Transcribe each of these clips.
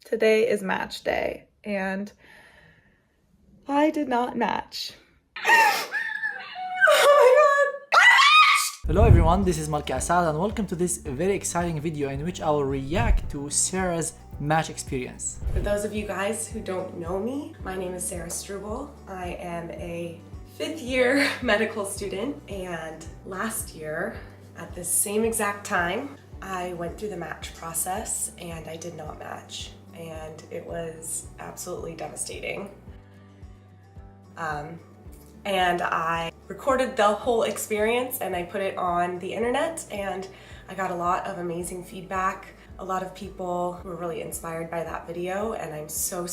Today is match day, and I did not match. Oh my god! Hello everyone, this is Malki Asad and welcome to this very exciting video in which I will react to Sarah's match experience. For those of you guys who don't know me, my name is Sarah Struble. I am a 5th year medical student, and last year at this same exact time I went through the match process and I did not match, and it was absolutely devastating. And I recorded the whole experience and I put it on the internet, and I got a lot of amazing feedback. A lot of people were really inspired by that video, and I'm so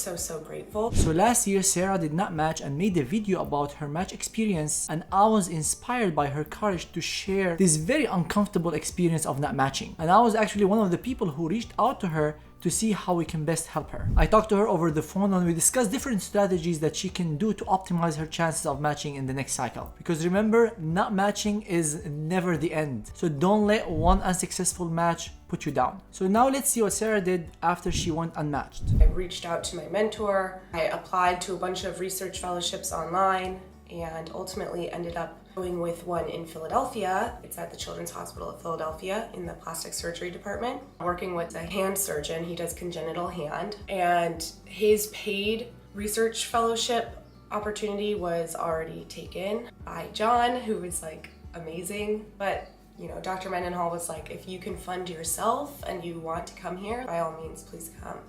grateful. So last year Sarah did not match and made a video about her match experience, and I was inspired by her courage to share this very uncomfortable experience of not matching. And I was actually one of the people who reached out to her to see how we can best help her. I talked to her over the phone and we discussed different strategies that she can do to optimize her chances of matching in the next cycle. Because remember, not matching is never the end. So don't let one unsuccessful match put you down. So now let's see what Sarah did after she went unmatched. I reached out to my mentor, I applied to a bunch of research fellowships online, and ultimately ended up going with one in Philadelphia. It's at the Children's Hospital of Philadelphia in the plastic surgery department. Working with a hand surgeon, he does congenital hand, and his paid research fellowship opportunity was already taken by John, who was like amazing. But you know, Dr. Mendenhall was like, if you can fund yourself and you want to come here, by all means, please come.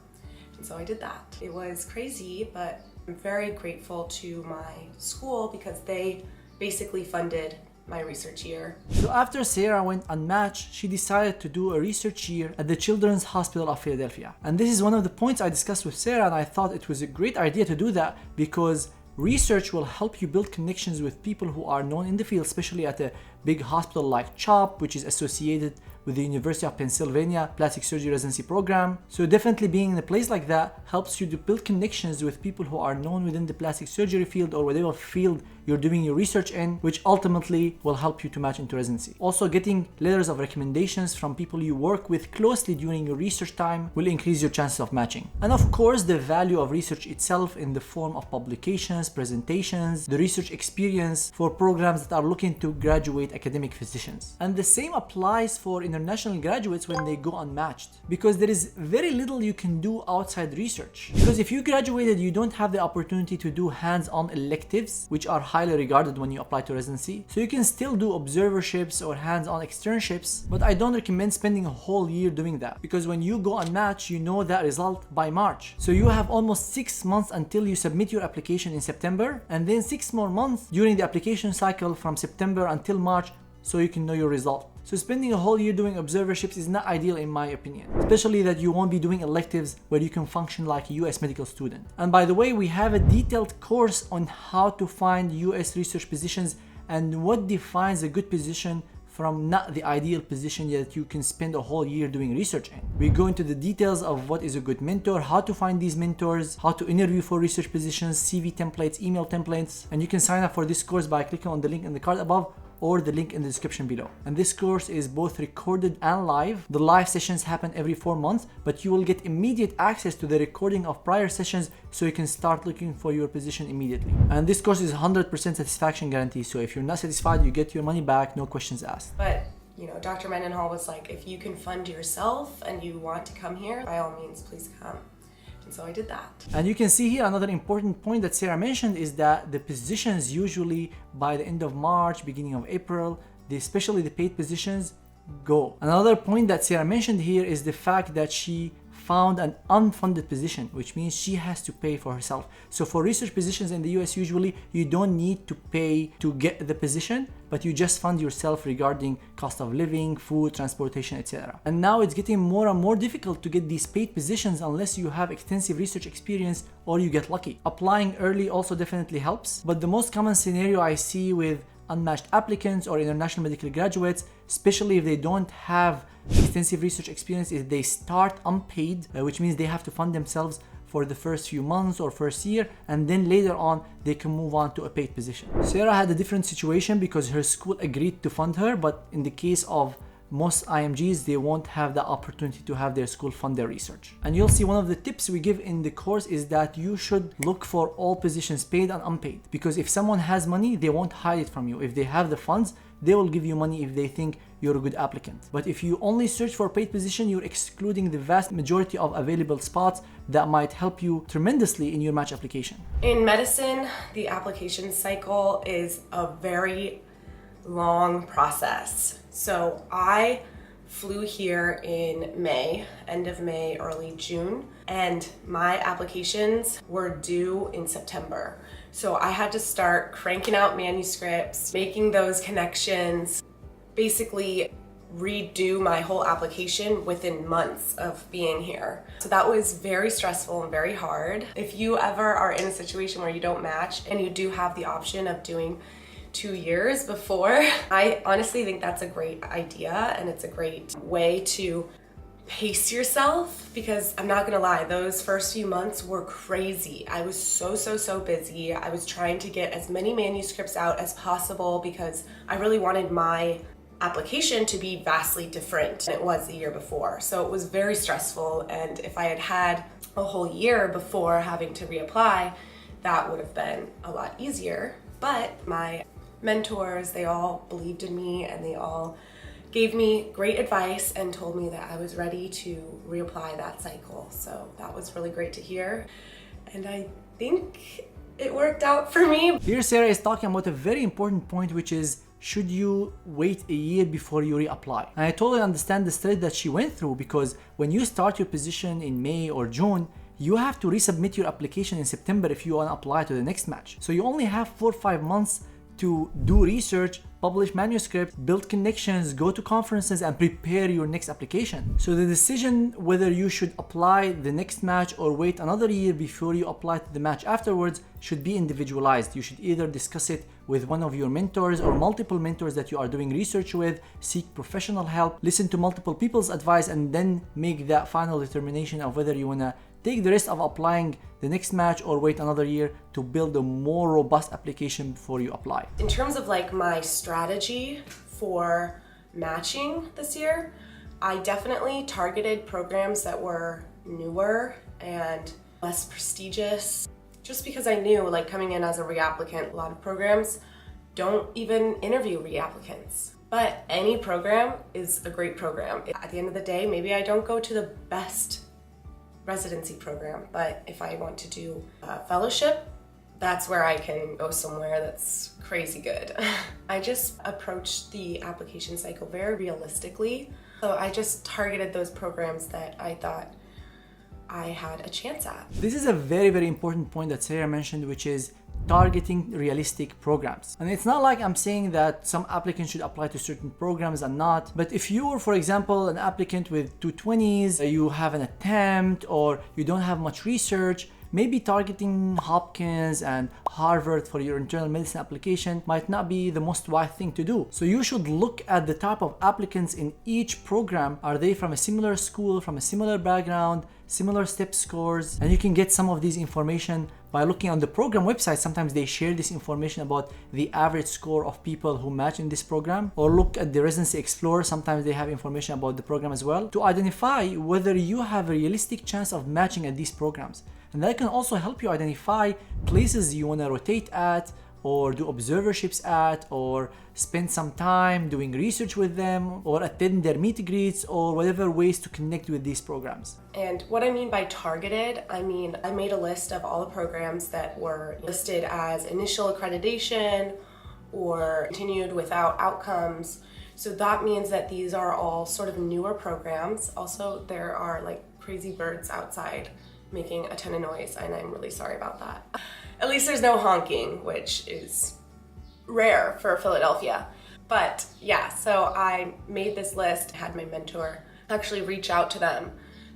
And so I did that. It was crazy, but I'm very grateful to my school because they basically funded my research year. So after Sarah went unmatched, she decided to do a research year at the Children's Hospital of Philadelphia. And this is one of the points I discussed with Sarah, and I thought it was a great idea to do that because research will help you build connections with people who are known in the field, especially at a big hospital like CHOP, which is associated with the University of Pennsylvania Plastic Surgery Residency program. So definitely being in a place like that helps you to build connections with people who are known within the plastic surgery field or whatever field you're doing your research in, which ultimately will help you to match into residency. Also, getting letters of recommendations from people you work with closely during your research time will increase your chances of matching. And of course, the value of research itself in the form of publications, presentations, the research experience for programs that are looking to graduate academic physicians. And the same applies for international graduates when they go unmatched, because there is very little you can do outside research. Because if you graduated, you don't have the opportunity to do hands-on electives, which are highly regarded when you apply to residency. So you can still do observerships or hands-on externships, but I don't recommend spending a whole year doing that, because when you go unmatched, you know that result by March. So you have almost 6 months until you submit your application in September, and then 6 more months during the application cycle from September until March, so you can know your result. So spending a whole year doing observerships is not ideal in my opinion, especially that you won't be doing electives where you can function like a US medical student. And by the way, we have a detailed course on how to find US research positions and what defines a good position from not the ideal position that you can spend a whole year doing research in. We go into the details of what is a good mentor, how to find these mentors, how to interview for research positions, CV templates, email templates, and you can sign up for this course by clicking on the link in the card above or the link in the description below. And this course is both recorded and live. The live sessions happen every 4 months, but you will get immediate access to the recording of prior sessions so you can start looking for your position immediately. And this course is 100% satisfaction guarantee, so if you're not satisfied, you get your money back, no questions asked. But you know, Dr. Mendenhall was like, if you can fund yourself and you want to come here, by all means, please come. And so I did that. And you can see here another important point that Sarah mentioned is that the positions usually by the end of March, beginning of April, especially the paid positions, go. Another point that Sarah mentioned here is the fact that she found an unfunded position, which means she has to pay for herself. So for research positions in the US, usually you don't need to pay to get the position, but you just fund yourself regarding cost of living, food, transportation, etc. And now it's getting more and more difficult to get these paid positions unless you have extensive research experience or you get lucky. Applying early also definitely helps, but the most common scenario I see with unmatched applicants or international medical graduates, especially if they don't have extensive research experience, is they start unpaid, which means they have to fund themselves for the first few months or first year, and then later on they can move on to a paid position. Sarah had a different situation because her school agreed to fund her, but in the case of most IMGs, they won't have the opportunity to have their school fund their research. And you'll see one of the tips we give in the course is that you should look for all positions, paid and unpaid, because if someone has money, they won't hide it from you. If they have the funds, they will give you money if they think you're a good applicant. But if you only search for paid position, you're excluding the vast majority of available spots that might help you tremendously in your match application. In medicine, the application cycle is a very long process. So I flew here in May, end of May, early June, and my applications were due in September. So I had to start cranking out manuscripts, making those connections, basically redo my whole application within months of being here. So that was very stressful and very hard. If you ever are in a situation where you don't match and you do have the option of doing 2 years before, I honestly think that's a great idea, and it's a great way to pace yourself, because I'm not gonna lie, those first few months were crazy. I was so busy. I was trying to get as many manuscripts out as possible because I really wanted my application to be vastly different than it was the year before. So it was very stressful, and if I had had a whole year before having to reapply, that would have been a lot easier. But my mentors, they all believed in me, and they all gave me great advice and told me that I was ready to reapply that cycle. So that was really great to hear, and I think it worked out for me. Here Sarah is talking about a very important point, which is, should you wait a year before you reapply? And I totally understand the stress that she went through, because when you start your position in May or June, you have to resubmit your application in September if you want to apply to the next match. So you only have 4 or 5 months to do research, publish manuscripts, build connections, go to conferences, and prepare your next application. So the decision whether you should apply the next match or wait another year before you apply to the match afterwards should be individualized. You should either discuss it with one of your mentors or multiple mentors that you are doing research with, seek professional help, listen to multiple people's advice, and then make that final determination of whether you want to take the risk of applying the next match or wait another year to build a more robust application before you apply. In terms of like my strategy for matching this year, I definitely targeted programs that were newer and less prestigious, just because I knew, like, coming in as a reapplicant, a lot of programs don't even interview reapplicants. But any program is a great program. At the end of the day, maybe I don't go to the best residency program, but if I want to do a fellowship, that's where I can go somewhere that's crazy good. I just approached the application cycle very realistically. So I just targeted those programs that I thought I had a chance at. This is a very important point that Sarah mentioned, which is targeting realistic programs. And it's not like I'm saying that some applicants should apply to certain programs and not, but if you are, for example, an applicant with 220s, you have an attempt, or you don't have much research, maybe targeting Hopkins and Harvard for your internal medicine application might not be the most wise thing to do. So you should look at the type of applicants in each program. Are they from a similar school, from a similar background, similar step scores? And you can get some of these information by looking on the program website. Sometimes they share this information about the average score of people who match in this program, or look at the Residency Explorer. Sometimes they have information about the program as well, to identify whether you have a realistic chance of matching at these programs. And that can also help you identify places you want to rotate at, or do observerships at, or spend some time doing research with them, or attend their meet and greets, or whatever ways to connect with these programs. And what I mean by targeted, I mean I made a list of all the programs that were listed as initial accreditation or continued without outcomes. So that means that these are all sort of newer programs. Also, there are like crazy birds outside making a ton of noise, and I'm really sorry about that. At least there's no honking, which is rare for Philadelphia. But yeah, so I made this list, had my mentor actually reach out to them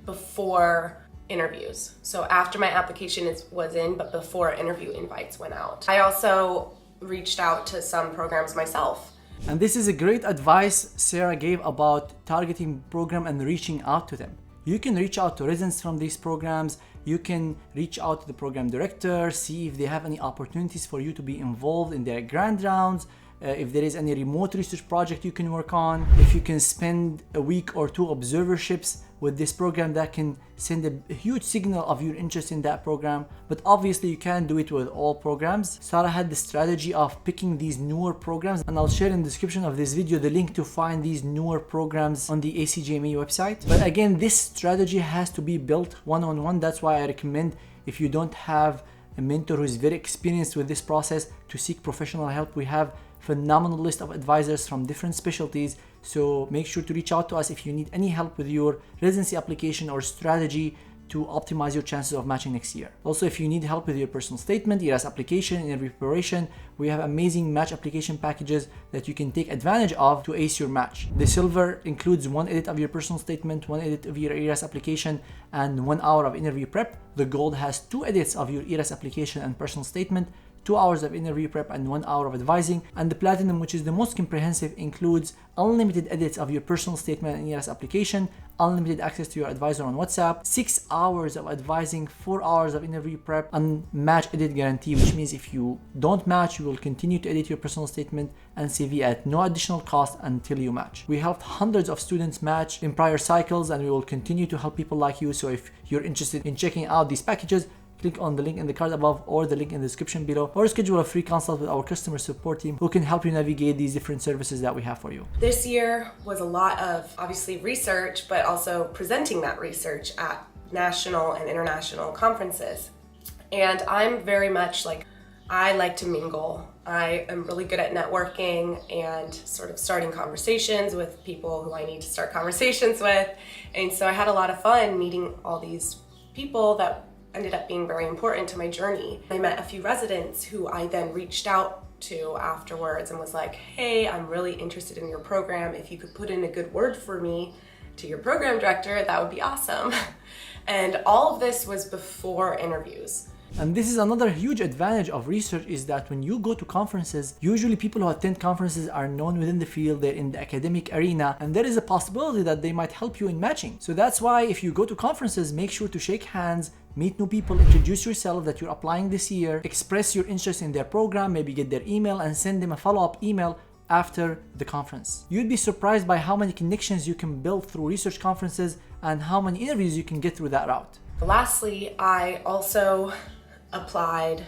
before interviews. So after my application was in, but before interview invites went out. I also reached out to some programs myself. And this is a great advice Sarah gave about targeting program and reaching out to them. You can reach out to residents from these programs. You can reach out to the program director, see if they have any opportunities for you to be involved in their grant rounds, if there is any remote research project you can work on, if you can spend a week or two observerships with this program, that can send a huge signal of your interest in that program. But obviously you can't do it with all programs. Sarah had the strategy of picking these newer programs, and I'll share in the description of this video the link to find these newer programs on the ACGME website. But again, this strategy has to be built one-on-one. That's why I recommend, if you don't have a mentor who's very experienced with this process, to seek professional help. We have phenomenal list of advisors from different specialties, so make sure to reach out to us if you need any help with your residency application or strategy to optimize your chances of matching next year. Also, if you need help with your personal statement, ERAS application, interview preparation, we have amazing match application packages that you can take advantage of to ace your match. The silver includes 1 edit of your personal statement, 1 edit of your ERAS application, and 1 hour of interview prep. The gold has 2 edits of your ERAS application and personal statement, 2 hours of interview prep, and 1 hour of advising. And the platinum, which is the most comprehensive, includes unlimited edits of your personal statement and ERAS application, unlimited access to your advisor on WhatsApp, 6 hours of advising, 4 hours of interview prep, and match edit guarantee, which means if you don't match, you will continue to edit your personal statement and CV at no additional cost until you match. We helped hundreds of students match in prior cycles, and we will continue to help people like you. So if you're interested in checking out these packages, click on the link in the card above or the link in the description below, or schedule a free consult with our customer support team who can help you navigate these different services that we have for you. This year was a lot of obviously research, but also presenting that research at national and international conferences. And I'm very much like, I like to mingle. I am really good at networking and sort of starting conversations with people who I need to start conversations with. And so I had a lot of fun meeting all these people that ended up being very important to my journey. I met a few residents who I then reached out to afterwards and was like, hey, I'm really interested in your program. If you could put in a good word for me to your program director, that would be awesome. And all of this was before interviews. And this is another huge advantage of research, is that when you go to conferences, usually people who attend conferences are known within the field, they're in the academic arena, and there is a possibility that they might help you in matching. So that's why if you go to conferences, make sure to shake hands, meet new people, introduce yourself that you're applying this year, express your interest in their program, maybe get their email and send them a follow-up email after the conference. You'd be surprised by how many connections you can build through research conferences and how many interviews you can get through that route. Lastly, I also applied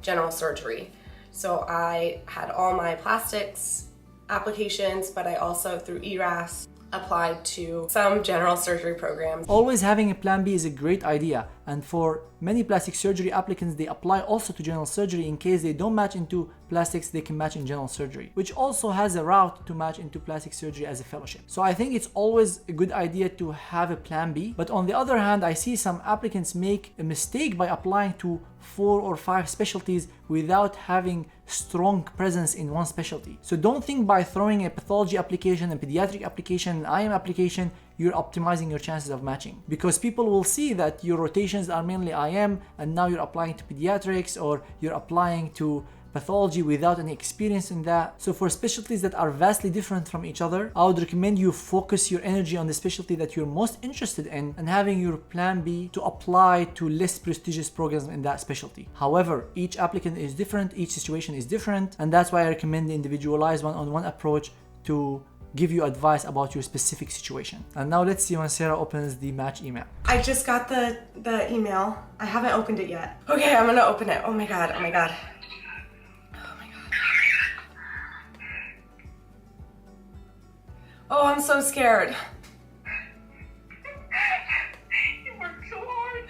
general surgery. So I had all my plastics applications, but I also through ERAS applied to some general surgery programs. Always having a plan B is a great idea, and for many plastic surgery applicants, they apply also to general surgery. In case they don't match into plastics, they can match in general surgery, which also has a route to match into plastic surgery as a fellowship. So I think it's always a good idea to have a plan B. But on the other hand, I see some applicants make a mistake by applying to 4 or 5 specialties without having strong presence in one specialty. So don't think by throwing a pathology application, a pediatric application, an IM application, you're optimizing your chances of matching, because people will see that your rotations are mainly IM and now you're applying to pediatrics, or you're applying to pathology without any experience in that. So for specialties that are vastly different from each other, I would recommend you focus your energy on the specialty that you're most interested in and having your plan B to apply to less prestigious programs in that specialty. However, each applicant is different, each situation is different, and that's why I recommend the individualized one-on-one approach to give you advice about your specific situation. And now let's see when Sarah opens the match email. I just got the email. I haven't opened it yet. Okay, I'm gonna open it. Oh my God, oh my God. Oh my God. Oh, I'm so scared. You worked so hard.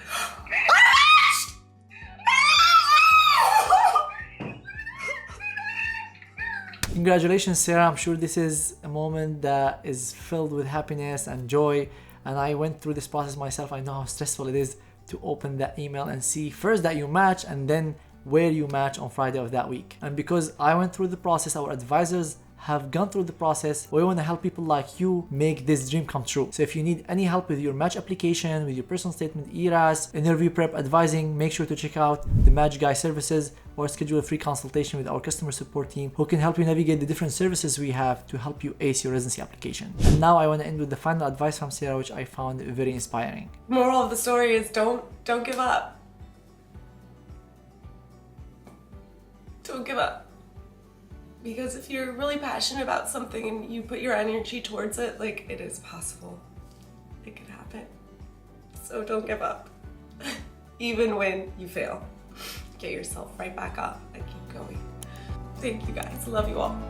Congratulations, Sarah. I'm sure this is a moment that is filled with happiness and joy. And I went through this process myself. I know how stressful it is to open that email and see first that you match and then where you match on Friday of that week. And because I went through the process, our advisors have gone through the process. We want to help people like you make this dream come true. So if you need any help with your match application, with your personal statement, ERAS, interview prep, advising, make sure to check out the Match Guy services or schedule a free consultation with our customer support team who can help you navigate the different services we have to help you ace your residency application. And now I want to end with the final advice from Sarah, which I found very inspiring. Moral of the story is don't give up. Don't give up. Because if you're really passionate about something and you put your energy towards it, like, it is possible. It can happen. So don't give up. Even when you fail. Get yourself right back up and keep going. Thank you guys. Love you all.